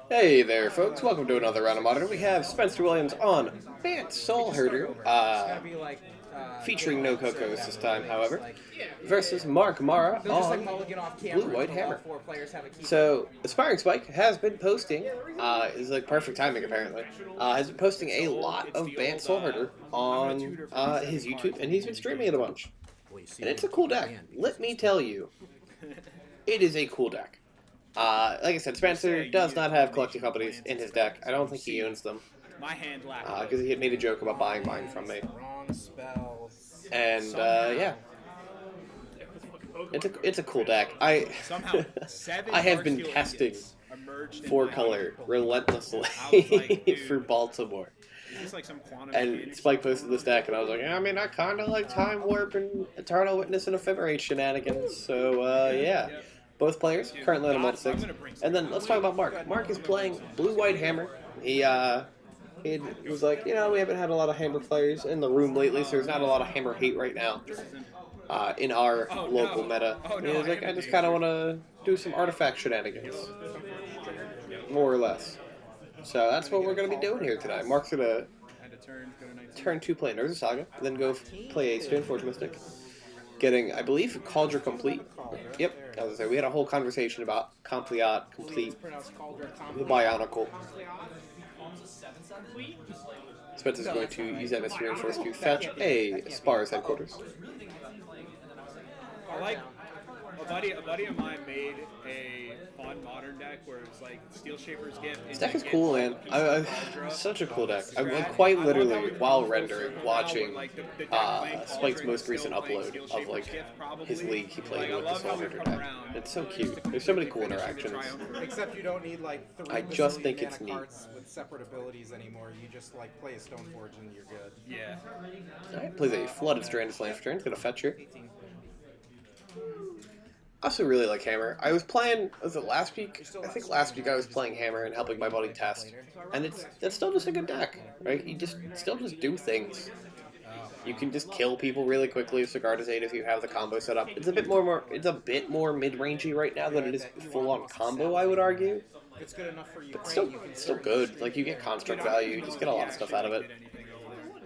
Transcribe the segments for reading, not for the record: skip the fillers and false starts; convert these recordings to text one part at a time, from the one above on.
Hey there, folks. Welcome to another round of Modern. We have Spencer Williams on Bant Soulherder, featuring no Cocos this time, however, versus Mark Mara on Blue White Hammer. So, Aspiring Spike has been posting, is like perfect timing apparently, has been posting a lot of Bant Soulherder on his YouTube, and he's been streaming it a bunch. And it's a cool deck. Let me tell you, it is a cool deck. Like I said, Spencer does not have collecting companies in his deck. I don't think he owns them. Because he had made a joke about buying mine from me. And, yeah. It's a cool deck. I have been testing 4-color relentlessly for Baltimore. And Spike posted this deck, and I was like, yeah, I mean, I kind of like Time Warp and Eternal Witness and Ephemerate shenanigans. So, yeah. Both players currently on a multi-6. And then let's talk about Mark. Mark is playing Blue-White Hammer. He was like, you know, we haven't had a lot of Hammer players in the room lately, so there's not a lot of Hammer hate right now in our local meta. And he was like, I just kind of want to do some artifact shenanigans. More or less. So that's what we're going to be doing here tonight. Mark's going to turn 2 play Urza Saga, then go play a Stoneforge Mystic. Getting, I believe, Cauldron Complete. Yep, as I said, we had a whole conversation about Complete, the Bionicle. Spencer's going to use that Mysterious Force to fetch a Spar's Headquarters. I like a buddy of mine made a fun modern deck where it's like Steel Shaper's Gift. This deck is cool, man. Such a cool deck. I'm quite literally, while rendering, watching Spike's most recent upload of like his league he played with the Soulherder deck. It's so cute. There's so many cool interactions. Except you don't need like 3 I just think it's neat. cards with separate abilities anymore. You just like play a Stoneforge and you're good. Yeah. Alright, plays a Flooded Stranded Land for turn. It's gonna fetch here. I also really like Hammer. I was playing, was it last week? I think last week I was playing Hammer and helping my buddy test. And it's still just a good deck, right? You still just do things. You can just kill people really quickly with Sigarda's Aid if you have the combo set up. It's a bit more mid-rangey right now than it is full-on combo, I would argue. It's good enough for you. But still good. Like, you get construct value, you just get a lot of stuff out of it.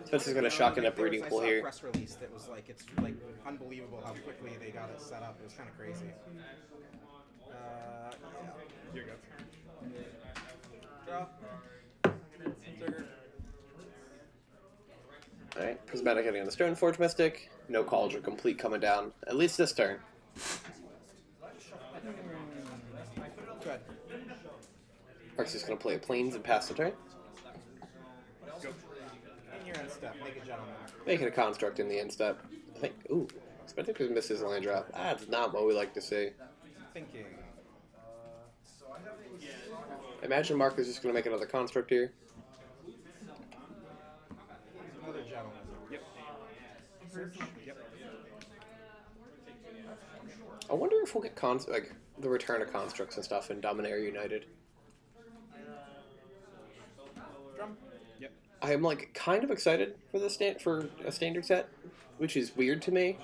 Spencer's gonna shock in a breeding pool here. Press release that was like, it's like unbelievable how quickly they got it set up. It was kind of crazy. Here you Draw. Trigger. Alright, Prismatic hitting on the Stoneforge Mystic. No Cauldron Complete coming down, at least this turn. Good. Mark's just gonna play a Plains and pass the turn. In your end step, make a gentleman. Making a construct in the end step. I think, ooh, Spencer just missed his land drop. That's not what we like to see. Thinking. Imagine Mark is just going to make another construct here. Another gentleman. Yep. Yep. I wonder if we'll get like the return of constructs and stuff in Dominaria United. Drum. Yep. I am like kind of excited for for a standard set, which is weird to me.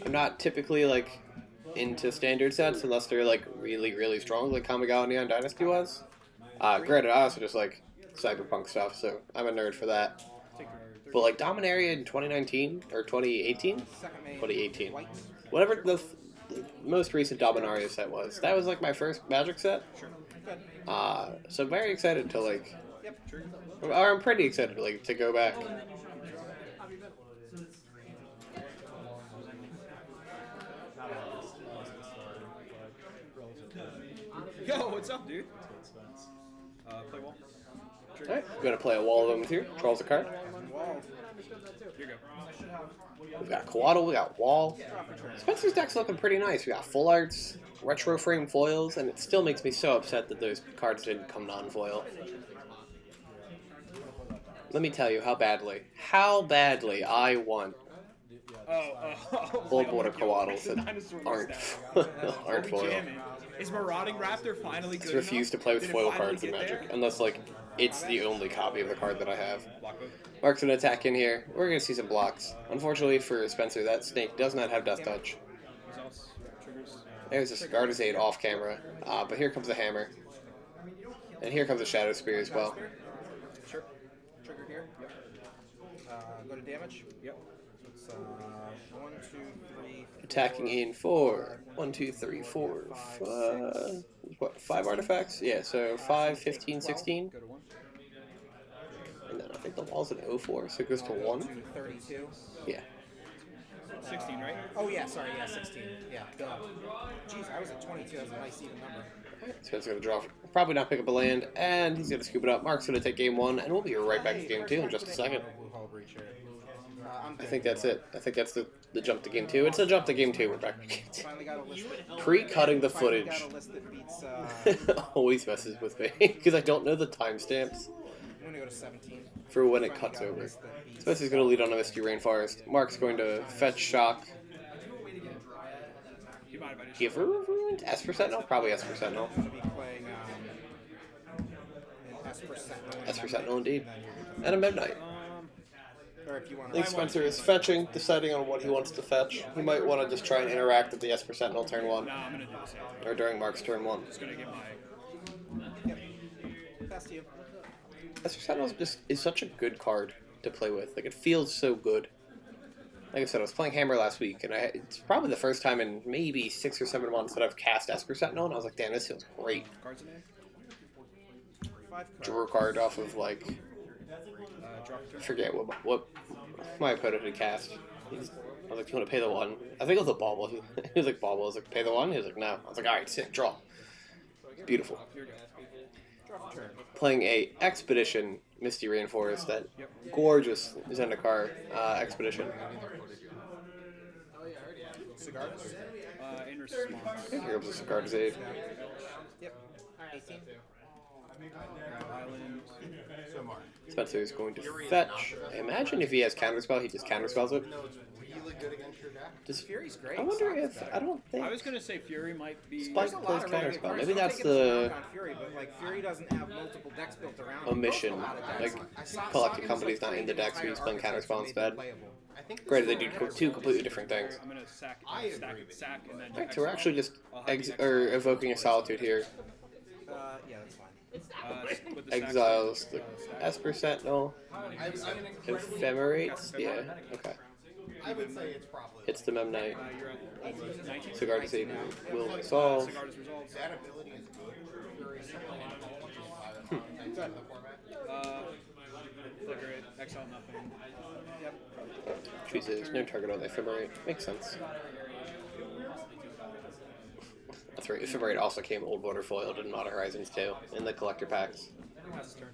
I'm not typically like into standard sets unless they're like really strong, like Kamigawa Neon Dynasty was. Granted, I also just like cyberpunk stuff, so I'm a nerd for that. But like Dominaria in 2019 or 2018, 2018, whatever the most recent Dominaria set was, that was like my first Magic set. So I'm very excited to like. Or I'm pretty excited like to go back. Yo, what's up, dude? Play wall. Alright, I'm gonna play a wall of them with you. Draws a card. Here you go. We've got Coatl, we got Wall. Spencer's deck's looking pretty nice. We got full arts, retro frame foils, and it still makes me so upset that those cards didn't come non-foil. Let me tell you how badly I want Old Water Coatls that aren't foil. Is Marauding Raptor finally good? I refuse to play with foil cards in Magic, unless like it's the only copy of the card that I have. Mark's gonna attack in here. We're gonna see some blocks. Unfortunately for Spencer, that snake does not have Death Touch. There's a Sigarda's Aid off camera, but here comes the hammer. And here comes a Shadow Spear as well. Sure. Trigger here. Yep. Go to damage. Yep. It's 1, 2, 3. Attacking in 4. 1, 2, 3, 4. What? 5 artifacts? Yeah. So 5, 15, 16. Go to 1. And then I think the wall's an 04, so it goes to 1. 32. Yeah. 16, right? Oh yeah, sorry, yeah, 16. Yeah, duh. Jeez, I was at 22. That's a nice even number. So he's going to draw. Probably not pick up a land, and he's going to scoop it up. Mark's going to take game 1, and we'll be right back to game 2 in just a second. I think that's it. I think that's the jump to game 2. It's a jump to game 2. We're back to game 2. Pre-cutting the footage always messes with me because I don't know the timestamps for when it cuts over. So this is going to lead on a Misty Rainforest. Mark's going to fetch Shock. Giver of Ruin? Esper Sentinel? Probably Esper Sentinel. Esper Sentinel indeed. And a Midnight. I think Spencer is fetching, deciding on what he wants to fetch. He might want to just try and interact with the Esper Sentinel turn 1. No, I'm going to do the same. Or during Mark's turn 1. Just going to get my... Pass to you. Esper Sentinel is such a good card to play with. Like, it feels so good. Like I said, I was playing Hammer last week, and it's probably the first time in maybe 6 or 7 months that I've cast Esper Sentinel, and I was like, damn, this feels great. Cards in there? Drew a card off of, like... I forget what my opponent had cast. I was like, do you want to pay the 1? I think it was a Bauble. He was like, Bauble. I was like, pay the 1? He was like, no. I was like, alright, sick, draw. Beautiful. Playing a Expedition Misty Rainforest, that gorgeous Zendikar Expedition. Cigars? In response. Here comes a Cigar's Aid. Yep. 18. Island. Spencer is going to fetch. I imagine if he has Counterspell, he just Counterspells it. Does Fury's great. I wonder if... I don't think... I was going to say Fury might be... Spike plays Counterspell. Maybe that's the the Fury, but like Fury doesn't have multiple decks built around it. omission. Like, Collected Company's not in the deck, so he's playing Counterspell instead. Granted, they do 2 completely different things. I'm going to sack and then... Alright, so we're actually just evoking a Solitude here. Yeah, that's fine. Exiles the Esper Sentinel. Ephemerates? Yeah, okay. I would say it's probably Hits the Memnite. You're at 19? Cigar Disabled will resolve. Cigar is resolved. that ability is good. Very similar to the format. Flicker it, exile nothing. Yep. Chooses no target on the Ephemerate. Makes sense. That's right, Ephemerate also came Old Border foiled in Modern Horizons 2 in the collector packs. Pass turn.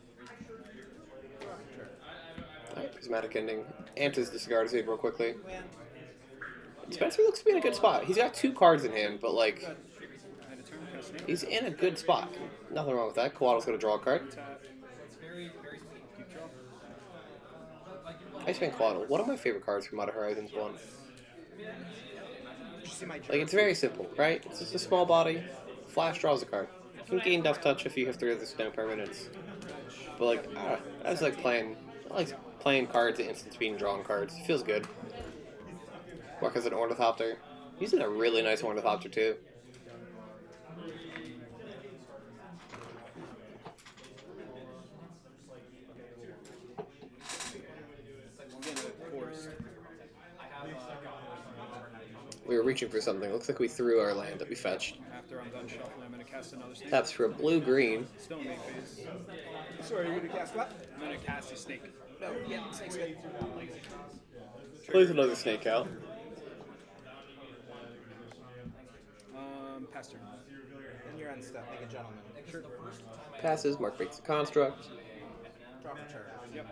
Alright, Prismatic Ending. Enters the Cigar Disabled real quickly. Spencer looks to be in a good spot. He's got 2 cards in hand, but like, he's in a good spot. Nothing wrong with that. Koala's going to draw a card. Iceman Koala, one of my favorite cards from Modern Horizons 1. Like, it's very simple, right? It's just a small body. Flash draws a card. You can gain Death Touch if you have 3 other snow permanents. But like, I just like playing cards at instant speed and drawing cards. It feels good. Mark has an Ornithopter. He's in a really nice Ornithopter too. We were reaching for something. Looks like we threw our land that we fetched. After I'm done shuffling, I'm going to cast another snake. Taps for a blue-green. Still in phase. Sorry, you're going to cast what? I'm going to cast a snake. No, yeah, snake's good. Plays another snake out. Pass turn. Then you're unstuck, like a gentleman. Sure. Passes. Mark makes a construct. Draw for turn. Yep.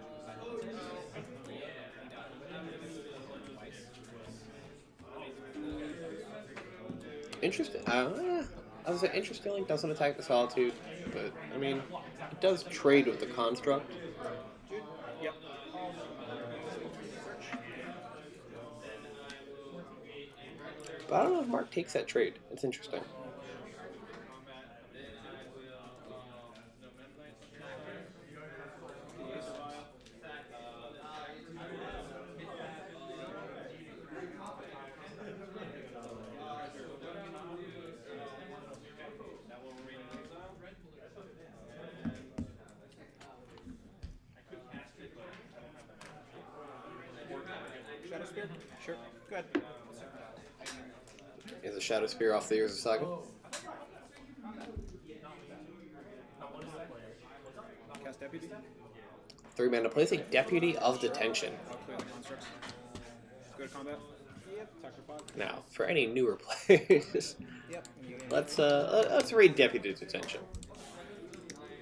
Interesting. I was say interestingly doesn't attack the Solitude, but I mean, it does trade with the construct. Yep. But I don't know if Mark takes that trade. It's interesting. Sure. Good. Is a Shadow Spear off the Years of Saga. Cast Deputy. 3 mana, plays a Deputy of Detention. I'll clear the constructs. Go to combat. Yep. Attack for 5. Now, for any newer players, Yep. let's read Deputy Detention.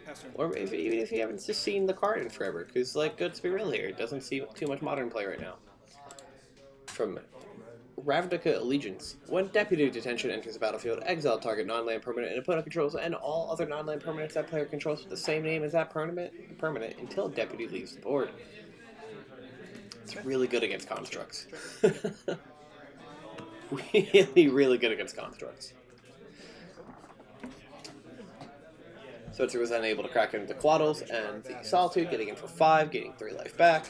Pass turn. Or even if you haven't just seen the card in forever, because like, let's be real here, it doesn't see too much modern play right now. From Ravnica Allegiance. When Deputy Detention enters the battlefield, exile target non-land permanent and opponent controls and all other non-land permanents that player controls with the same name as that permanent until Deputy leaves the board. It's really good against constructs. Really, really good against constructs. So it was unable to crack into Quaddles and the Solitude, getting in for 5, getting 3 life back.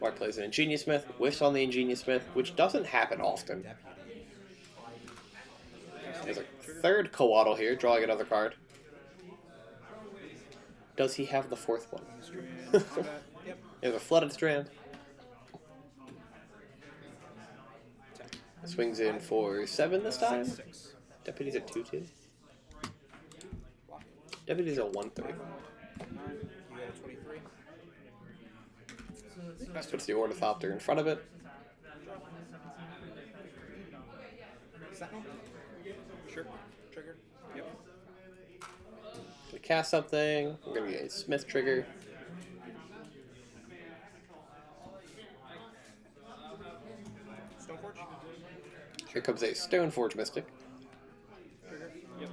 Mark plays an Ingenious Smith, whiffs on the Ingenious Smith, which doesn't happen often. There's a third Coatl here, drawing another card. Does he have the 4th one? There's a Flooded Strand. Swings in for 7 this time. Deputy's at 2/2. Deputy's at 1/3. Puts the Ornithopter in front of it. Sentinel? Sure. Trigger. Yep. Gonna cast something. We're gonna get a Smith trigger. Stoneforge? Here comes a Stoneforge Mystic. Trigger. Yep.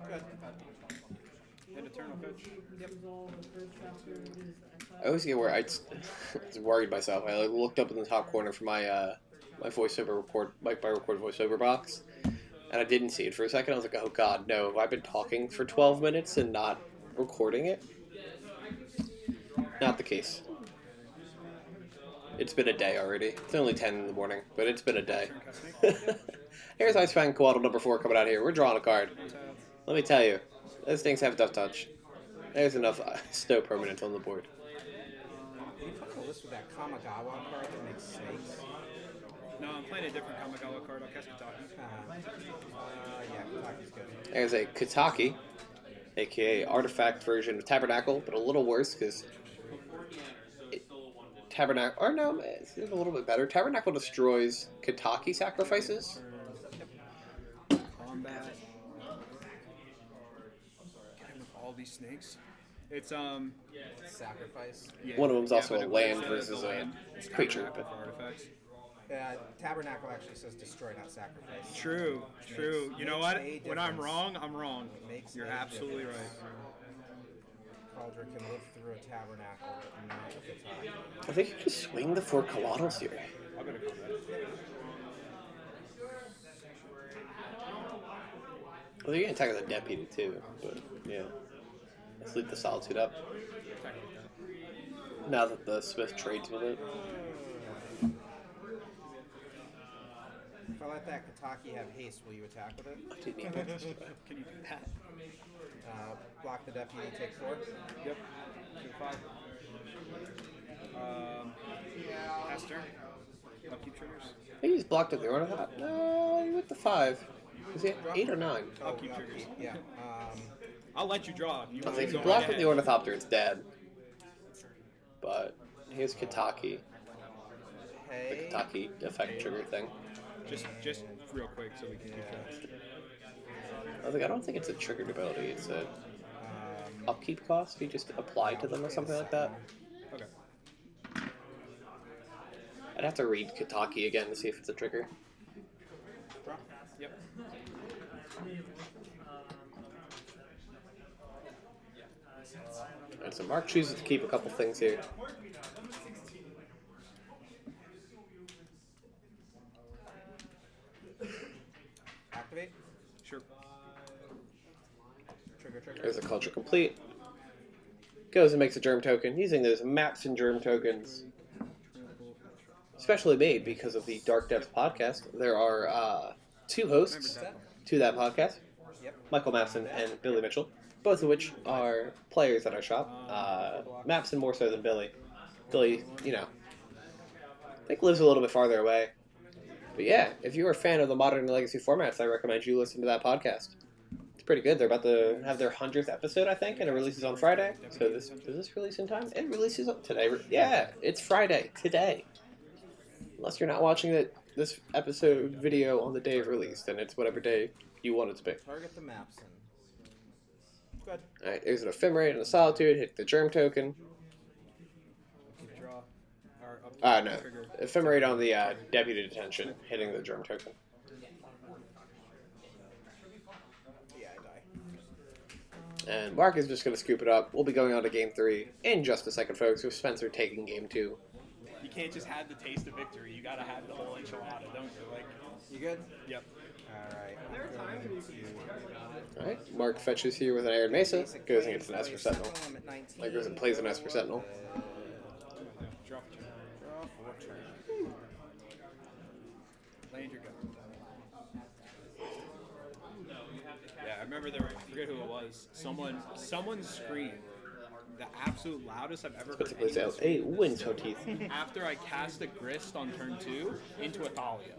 Good. And Eternal Fetch. Yep. I always get where I was worried myself. I looked up in the top corner for my my voiceover record, my record voiceover box, and I didn't see it for a second. I was like, oh god, no! Have I been talking for 12 minutes and not recording it? Not the case. It's been a day already. It's only 10 in the morning, but it's been a day. Here's Icefang Coatl number 4 coming out here. We're drawing a card. Let me tell you, those things have Death Touch. There's enough snow permanents on the board. Can you put on a list with that Kamigawa card that makes snakes? No, I'm playing a different Kamigawa card. I'll cast Kataki. Yeah, Kataki's good. There's a Kataki, aka artifact version of Tabernacle, but a little worse because Tabernacle, or no, it's a little bit better. Tabernacle destroys Kataki sacrifices. Combat. Get him with all these snakes. It's Sacrifice. Yeah, One of them's also but a it land was, versus the a land. creature. Tabernacle But for artifacts. Tabernacle actually says destroy, not sacrifice. True, true. You know what? Makes a When I'm difference. wrong, I'm wrong. Makes You're a absolutely difference. right. Cauldron can live through a tabernacle, but not a Kataki. I think you just swing the 4 Coatls here. I'm gonna combat. Well, you can attack with a Deputy too, but yeah. Let's leave the Solitude up. Attack like that. Now that the Smith trades with it. If I let that Kataki have haste, will you attack with it? I didn't even notice that. Can you do that? Block the deputy, take 4. Yep. Two to 5. Pass turn. Upkeep triggers. He just blocked it there. What that? No, he went to 5. Is he at 8 or 9? Upkeep triggers. Yeah. I'll let you draw if you I want think to if you go block right with the ahead. Ornithopter, it's dead. But here's Kataki, the Hey. Kataki effect trigger thing. Just real quick so we can keep track. I was like, I don't think it's a triggered ability. It's a upkeep cost. You just apply to them or something like that. Okay. I'd have to read Kataki again to see if it's a trigger. Draw. Yep. Alright, so Mark chooses to keep a couple things here. Activate. Sure. Trigger, trigger. There's a Culture Complete. Goes and makes a Germ Token, using those maps and Germ Tokens. Specially made because of the Dark Depths podcast. There are 2 hosts to that podcast. Yep. Michael Mapson and Billy Mitchell, both of which are players at our shop. Mapson more so than Billy. Billy, you know, I think lives a little bit farther away. But yeah, if you're a fan of the Modern and Legacy formats, I recommend you listen to that podcast. It's pretty good. They're about to have their 100th episode, I think, and it releases on Friday. So does this release in time? It releases today. Yeah, it's Friday today. Unless you're not watching this episode video on the day of release, then it's whatever day you want it to be. Target the maps and good. All right, there's an Ephemerate and a Solitude. Hit the Germ token. Draw. No. Ephemerate on the Deputy Detention, hitting the Germ token. Yeah, I die. And Mark is just going to scoop it up. We'll be going on to Game 3 in just a second, folks, with Spencer taking Game 2. You can't just have the taste of victory. You gotta have the whole enchilada, don't you? Like, you good? Yep. Alright. Alright, Mark fetches here with an Iron Mesa, goes against an Esper Sentinel. Like, goes and plays an Esper Sentinel. Draw. Land your gun. Yeah, I remember I forget who it was. Someone screamed the absolute loudest I've ever heard. Plays out a Windswept Teeth. After I cast a Grist on turn 2 into a Thalia.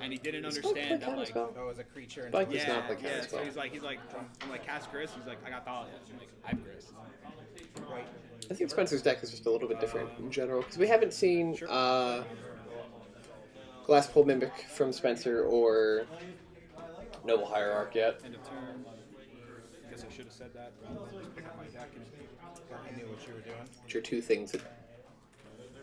And he didn't understand that, like, oh, it was a creature. Spike does not play yeah. Counterspell. So he's like, I'm like, cast Grist. He's like, I got Thalia. I'm like, I have Grist. Right. I think Spencer's deck is just a little bit different in general, because we haven't seen Glass Pole Mimic from Spencer or Noble Hierarch yet. End of turn. I guess I should have said that rather than just pick up my deck and... I knew what you were doing. Which are two things that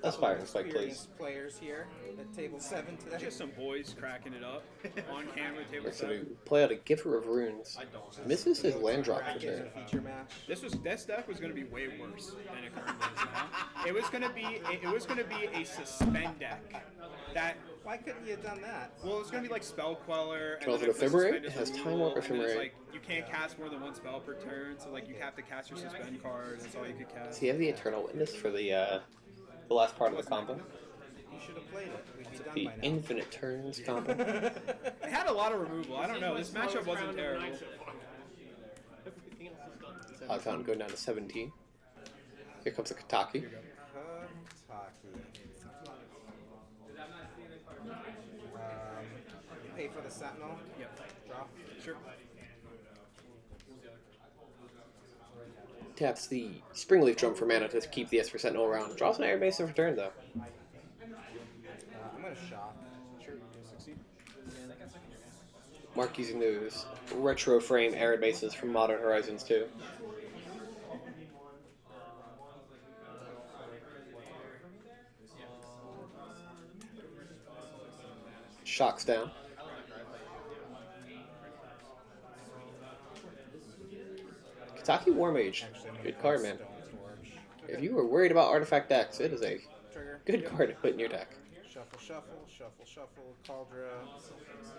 Aspiring Spike plays. Experienced players here at table 7 today. Just some boys cracking it up on camera at table We're 7. going to play out a Giver of Runes. Misses his land drop for Practice turn. a feature match. This deck was going to be way worse than it currently is now. It was going to be a suspend deck. Why couldn't you have done that? Well, it was going to be like Spell Queller. And Draws then an if the Ephemerate, suspend is has a Time rule, Warp and then it's Ephemerate. like you can't cast more than one spell per turn, so like you have to cast your suspend card. That's all you could cast. Does he have the Eternal Witness for the last part of the combo? You should have played it. We'd be done The by now. Infinite Turns combo. It had a lot of removal. I don't know. This matchup wasn't terrible. I found going down to 17. Here comes a Kataki. You pay for the Sentinel. Yep. Draw. Sure. Taps the Springleaf Drum for mana to keep the Esper Sentinel around. Draws an Air Mason for turn, though. I'm going to shock. Sure. 16. Mark using those retro frame Arid Bases from Modern Horizons 2. Shocks down. Kataki Warmage. Good card, man. If you were worried about artifact decks, it is a Trigger. good card to put in your deck. Shuffle, shuffle, shuffle, shuffle. Cauldra.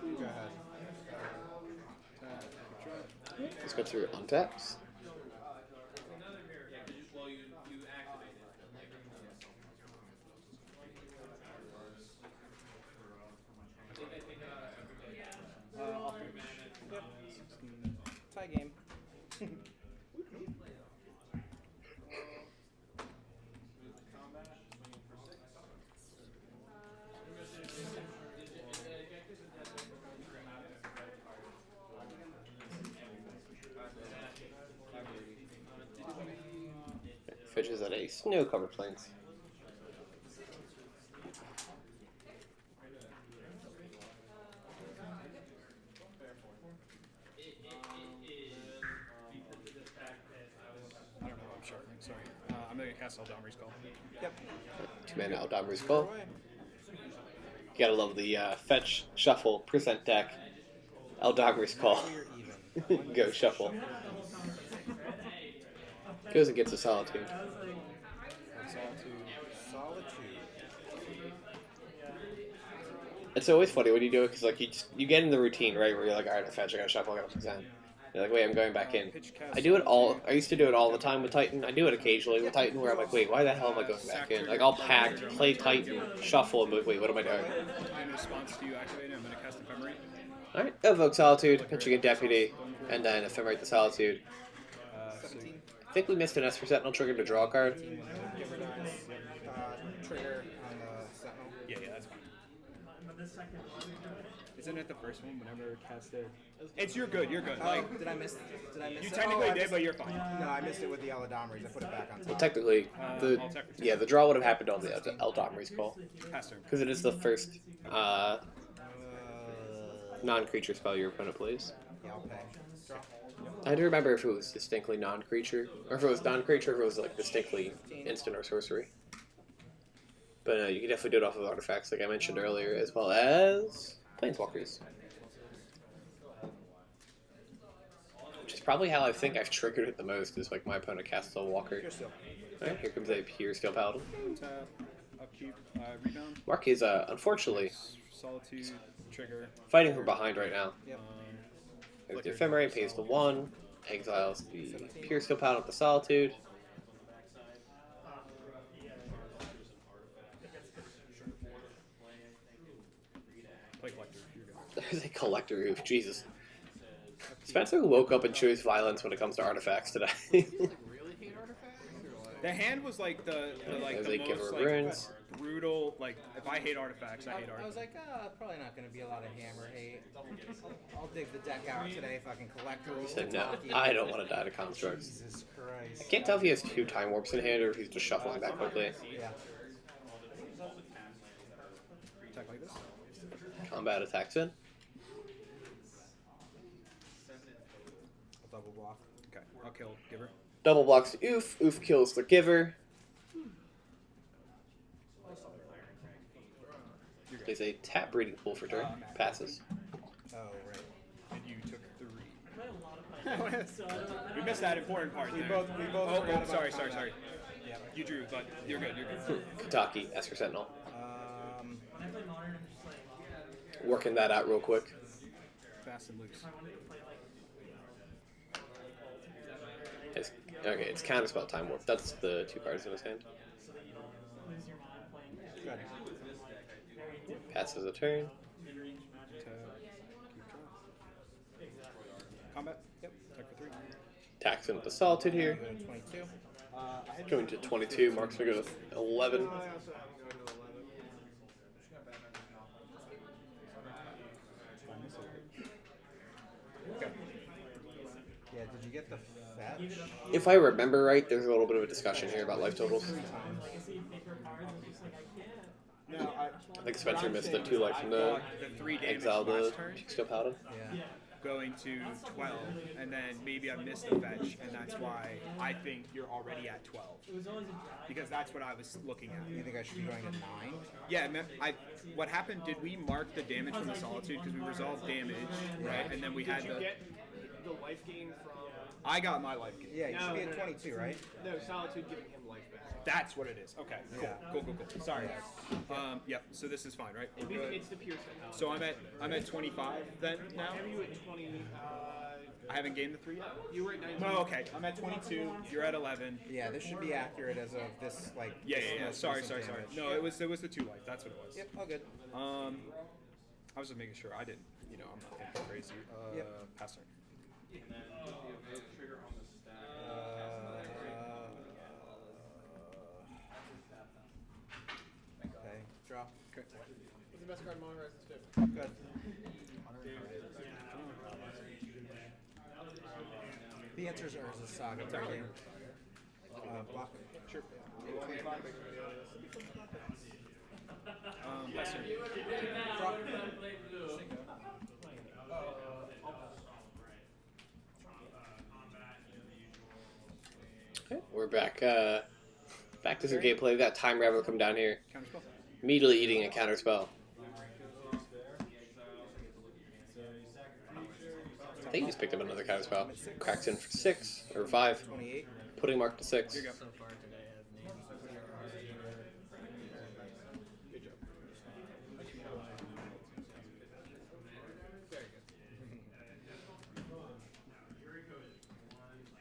Go ahead. Let's go through untaps. Yep. Tie game. Fetches at a snow-covered plains. I don't know. I'm shuffling. Sorry. I'm going to cast Eldamri's Call. Yep. 2-mana Eldamri's Call. You gotta love the fetch, shuffle, present deck. Eldamri's Call. Go shuffle. Goes and gets a Solitude. Solitude. It's always funny when you do it because like you get in the routine, right, where you're like, all right, I fetch, I gotta shuffle, I gotta present. You're like, wait, I'm going back in. I do it all. I used to do it all the time with Titan. I do it occasionally with Titan, where I'm like, wait, why the hell am I going back in? Like, I'll pack, play Titan, shuffle, and be like, wait, what am I doing? In response to you activating, I'm going to cast Ephemerate. All right, evoke Solitude, pitching a Deputy, and then Ephemerate the Solitude. 17. I think we missed an Esper Sentinel trigger to draw a card. Trigger on Wasn't it the first one whenever it casted? It's you're good. Oh, Like did I miss you it? technically I did, missed- but you're fine. No, I missed it with the Eladamries. I put it back on top. Well, technically, the draw would have happened on the Eldamri's call Pass turn. because it is the first non-creature spell your opponent plays. Yeah, I'll pay. Draw. I do remember if it was distinctly non-creature, or if it was non-creature, or if it was like distinctly instant or sorcery. But you can definitely do it off of artifacts, like I mentioned earlier, as well as planeswalkers. Which is probably how I think I've triggered it the most. Is like my opponent casts a walker. Pure Steel. Alright, here comes a Pure Steel Paladin. Upkeep, rebound. Mark is unfortunately Solitude, trigger. fighting from behind right now. Yep. There's the Ephemerate, pays the 1, exiles the Pure Steel Paladin with the Solitude. Play collector. You're good. There's a Collector Roof, Jesus. Spencer woke up and chose violence when it comes to artifacts today. Really hate artifacts? Or like... The hand was like the They give most her like runes. brutal. Like if I hate artifacts, I hate I was artifacts. like, probably not going to be a lot of hammer hate. I'll dig the deck out today if I can collect her. He said, no, I don't want to die to constructs. Jesus Christ. I can't tell if he has 2 Time Warps in hand or if he's just shuffling that quickly. Yeah. Attack like this. Combat attacks in. I'll double block. Okay, I'll kill giver. Double blocks Oof. Oof kills the Giver. Plays a tap breeding pool for turn. Passes. Oh, right. And you took 3. We missed that important part We there. both Oh, forgot about sorry. combat. Yeah. You drew, but you're good. Kataki, Esper Sentinel. Um, Working that out real quick. Fast and loose. Okay, it's Counterspell Time Warp. That's the 2 cards in his hand. good. Passes a turn. Keep trying. Combat. Yep. Attack for 3. Attacks in with the Solitude here. Go to 22. Going to 22. Mark's going to go with 11. Okay. Yeah, did you get the fetch? If I remember right, there's a little bit of a discussion here about life totals. No, I think Spencer missed the 2 life from the the 3 damage exile the last turn. Steel Paladin. Yeah. Going to 12, and then maybe I missed the fetch, and that's why I think you're already at 12. Because that's what I was looking at. You think I should be going to 9? Yeah, what happened, did we mark the damage from the Solitude? Because we resolved damage, right? And then we had the... The life gain from... I got my life gain. Yeah, you should be at 22, right? No, Solitude giving him life back. That's what it is. Okay, cool, Yeah. cool. Sorry, guys. Yep, so this is fine, right? We're good. It's the pure set. So I'm at 25 then now? Have you at 20? I haven't gained the 3 yet? You were at 19. No, okay. I'm at 22. You're at 11. Yeah, this should be accurate as of this, like... Yeah. this most Sorry. recent damage. No, it was the 2 life. That's what it was. Yep, all good. I was just making sure I didn't. I'm not thinking crazy. Yep. Pass turn. Okay, draw. Okay. What's the best card in Modern Horizons 2? Good. The answers are Urza's Saga. Right? Block. Sure. Pass turn. Draw. Okay, we're back. Back to some gameplay. We got Time Raveler come down here. Counterspell. Immediately eating a counterspell. I think he just picked up another counterspell. Cracks in for 6 or 5. 28. Putting Mark to 6. Here you go.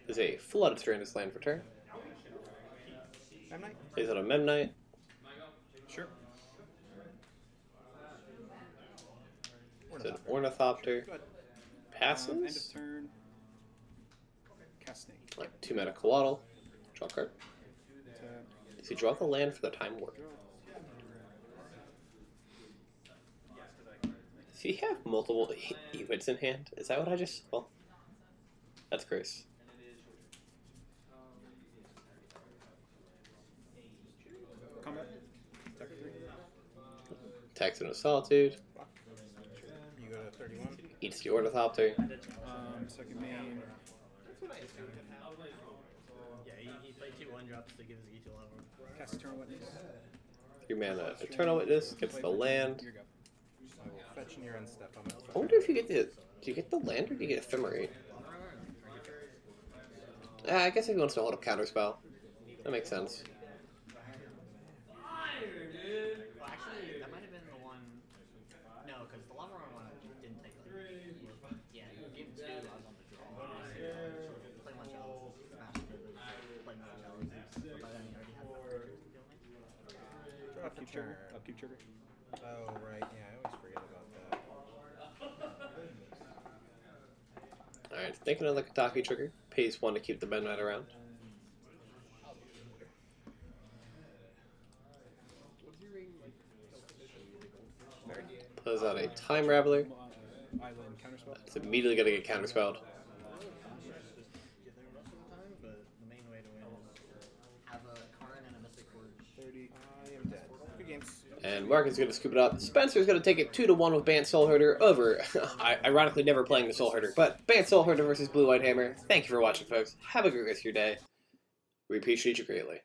Is a Flooded Stranded Land for turn. Memnite? Is it a Memnite? Sure. Is it an Ornithopter? Good. Passes? End of turn. Cast Snake. Like 2 mana Coatl. Draw card. Tap. Does he draw the land for the Time Warp? Does he have multiple Ewits in hand? Is that what I just saw? That's gross. Combat. Attack 3. Attacks into Solitude. You go to 31. Eats the Ornithopter. Second main. Yeah, he played 2 1-drops to give his E to level. Cast Eternal Witness. 3 mana Eternal Witness. Gets the land. Here you go. I will fetch in your end step. I'm I wonder if you get the... Do you get the land or do you get Ephemerate? I guess if he wants to hold up Counterspell. That makes sense. Well, actually, that might have been the one. No, because the lava run one didn't take like. Yeah, game 2, I was on the draw. Play one chalice, smash it, play more chalice. But by then, you already had Draw for Upkeep trigger. turn. Upkeep trigger. Oh, right. Yeah, I always forget about that. Alright, thinking of the Kataki trigger. Pays 1 to keep the Benmat around. Pulls out a Time Raveler. Island Counterspell. It's immediately going to get counterspelled. get there most of the time, but the main way to win is have a Karn and a Mystic Forge. 30. I am dead. Good games. And Mark is going to scoop it up. Spencer's going to take it 2-1 with Bant Soulherder over, ironically never playing the Soulherder, but Bant Soulherder versus Blue White Hammer. Thank you for watching, folks. Have a great rest of your day. We appreciate you greatly.